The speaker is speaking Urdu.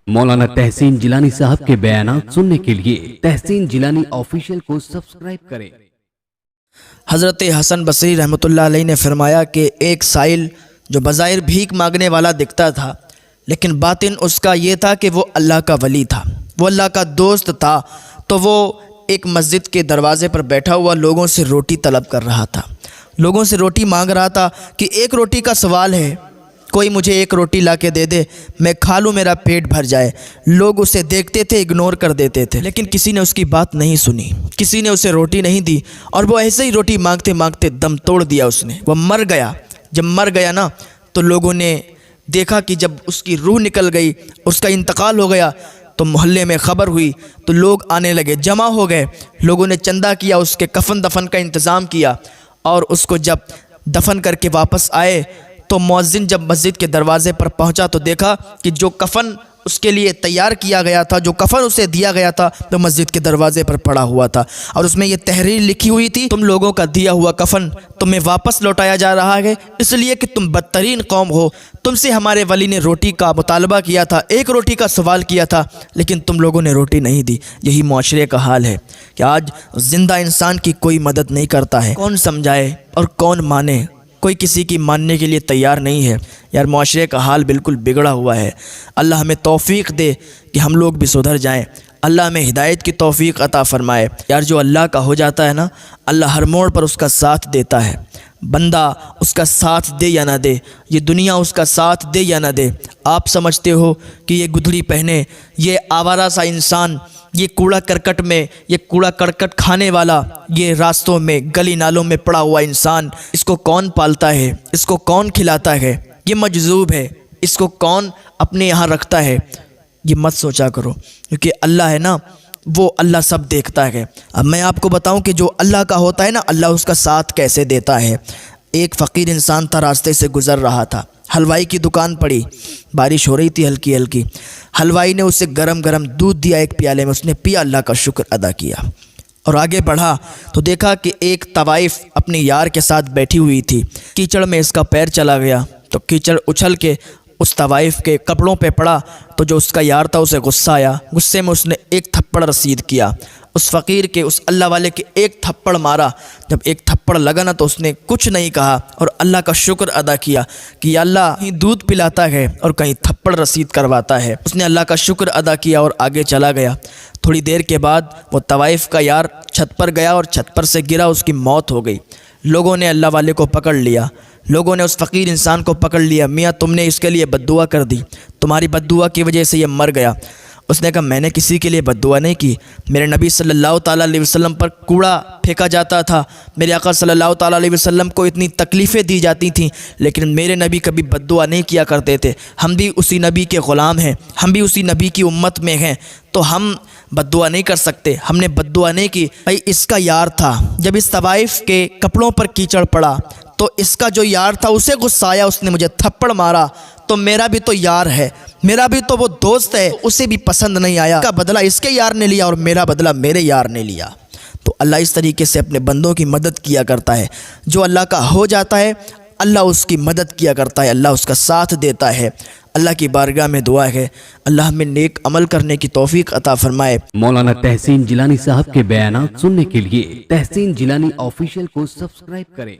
مولانا تحسین جیلانی صاحب کے بیانات سننے کے لیے تحسین جیلانی آفیشیل کو سبسکرائب کریں۔ حضرت حسن بصری رحمۃ اللہ علیہ نے فرمایا کہ ایک سائل جو بظاہر بھیک مانگنے والا دکھتا تھا، لیکن باطن اس کا یہ تھا کہ وہ اللہ کا ولی تھا، وہ اللہ کا دوست تھا، تو وہ ایک مسجد کے دروازے پر بیٹھا ہوا لوگوں سے روٹی طلب کر رہا تھا، لوگوں سے روٹی مانگ رہا تھا کہ ایک روٹی کا سوال ہے، کوئی مجھے ایک روٹی لا کے دے دے، میں کھا لوں، میرا پیٹ بھر جائے۔ لوگ اسے دیکھتے تھے، اگنور کر دیتے تھے، لیکن کسی نے اس کی بات نہیں سنی، کسی نے اسے روٹی نہیں دی، اور وہ ایسے ہی روٹی مانگتے مانگتے دم توڑ دیا اس نے، وہ مر گیا۔ جب مر گیا نا تو لوگوں نے دیکھا کہ جب اس کی روح نکل گئی، اس کا انتقال ہو گیا، تو محلے میں خبر ہوئی تو لوگ آنے لگے، جمع ہو گئے، لوگوں نے چندہ کیا، اس کے کفن دفن کا انتظام کیا، اور اس کو جب دفن کر کے واپس آئے تو مؤذن جب مسجد کے دروازے پر پہنچا تو دیکھا کہ جو کفن اس کے لیے تیار کیا گیا تھا، جو کفن اسے دیا گیا تھا، تو مسجد کے دروازے پر پڑا ہوا تھا، اور اس میں یہ تحریر لکھی ہوئی تھی، تم لوگوں کا دیا ہوا کفن تمہیں واپس لوٹایا جا رہا ہے، اس لیے کہ تم بدترین قوم ہو، تم سے ہمارے ولی نے روٹی کا مطالبہ کیا تھا، ایک روٹی کا سوال کیا تھا، لیکن تم لوگوں نے روٹی نہیں دی۔ یہی معاشرے کا حال ہے کہ آج زندہ انسان کی کوئی مدد نہیں کرتا ہے، کون سمجھائے اور کون مانے، کوئی کسی کی ماننے کے لیے تیار نہیں ہے۔ یار معاشرے کا حال بالکل بگڑا ہوا ہے۔ اللہ ہمیں توفیق دے کہ ہم لوگ بھی سدھر جائیں، اللہ ہمیں ہدایت کی توفیق عطا فرمائے۔ یار جو اللہ کا ہو جاتا ہے نا، اللہ ہر موڑ پر اس کا ساتھ دیتا ہے، بندہ اس کا ساتھ دے یا نہ دے، یہ دنیا اس کا ساتھ دے یا نہ دے۔ آپ سمجھتے ہو کہ یہ گدھڑی پہنے، یہ آوارہ سا انسان، یہ کوڑا کرکٹ میں، یہ کوڑا کرکٹ کھانے والا، یہ راستوں میں گلی نالوں میں پڑا ہوا انسان، اس کو کون پالتا ہے، اس کو کون کھلاتا ہے؟ یہ مجذوب ہے، اس کو کون اپنے یہاں رکھتا ہے؟ یہ مت سوچا کرو، کیونکہ اللہ ہے نا، وہ اللہ سب دیکھتا ہے۔ اب میں آپ کو بتاؤں کہ جو اللہ کا ہوتا ہے نا، اللہ اس کا ساتھ کیسے دیتا ہے۔ ایک فقیر انسان تھا، راستے سے گزر رہا تھا، حلوائی کی دکان پڑی، بارش ہو رہی تھی ہلکی ہلکی، حلوائی نے اسے گرم گرم دودھ دیا ایک پیالے میں، اس نے پیا، اللہ کا شکر ادا کیا، اور آگے بڑھا تو دیکھا کہ ایک طوائف اپنی یار کے ساتھ بیٹھی ہوئی تھی، کیچڑ میں اس کا پیر چلا گیا تو کیچڑ اچھل کے اس طوائف کے کپڑوں پہ پڑا، تو جو اس کا یار تھا اسے غصہ آیا، غصے میں اس نے ایک تھپڑ رسید کیا، اس فقیر کے، اس اللہ والے کے ایک تھپڑ مارا۔ جب ایک تھپڑ لگا نا تو اس نے کچھ نہیں کہا اور اللہ کا شکر ادا کیا کہ یا اللہ کہیں دودھ پلاتا ہے اور کہیں تھپڑ رسید کرواتا ہے۔ اس نے اللہ کا شکر ادا کیا اور آگے چلا گیا۔ تھوڑی دیر کے بعد وہ طوائف کا یار چھت پر گیا اور چھت پر سے گرا، اس کی موت ہو گئی۔ لوگوں نے اللہ والے کو پکڑ لیا، لوگوں نے اس فقیر انسان کو پکڑ لیا، میاں تم نے اس کے لیے بد دعا کر دی، تمہاری بد دعا کی وجہ سے یہ مر گیا۔ اس نے کہا میں نے کسی کے لیے بد دعا نہیں کی، میرے نبی صلی اللہ تعالیٰ علیہ وسلم پر کوڑا پھینکا جاتا تھا، میرے آقا صلی اللہ تعالیٰ علیہ وسلم کو اتنی تکلیفیں دی جاتی تھیں، لیکن میرے نبی کبھی بد دعا نہیں کیا کرتے تھے۔ ہم بھی اسی نبی کے غلام ہیں، ہم بھی اسی نبی کی امت میں ہیں، تو ہم بد دعا نہیں کر سکتے، ہم نے بد دعا نہیں کی۔ بھائی اس کا یار تھا، جب اس طوائف کے کپڑوں پر کیچڑ پڑا تو اس کا جو یار تھا اسے غصہ آیا، اس نے مجھے تھپڑ مارا، تو میرا بھی تو یار ہے، میرا بھی تو وہ دوست ہے، اسے بھی پسند نہیں آیا، اس کا بدلہ اس کے یار نے لیا اور میرا بدلہ میرے یار نے لیا۔ تو اللہ اس طریقے سے اپنے بندوں کی مدد کیا کرتا ہے، جو اللہ کا ہو جاتا ہے اللہ اس کی مدد کیا کرتا ہے، اللہ اس کا ساتھ دیتا ہے۔ اللہ کی بارگاہ میں دعا ہے اللہ ہمیں نیک عمل کرنے کی توفیق عطا فرمائے۔ مولانا تحسین جیلانی صاحب کے بیانات سننے کے لیے تحسین جیلانی آفیشیل کو سبسکرائب کریں۔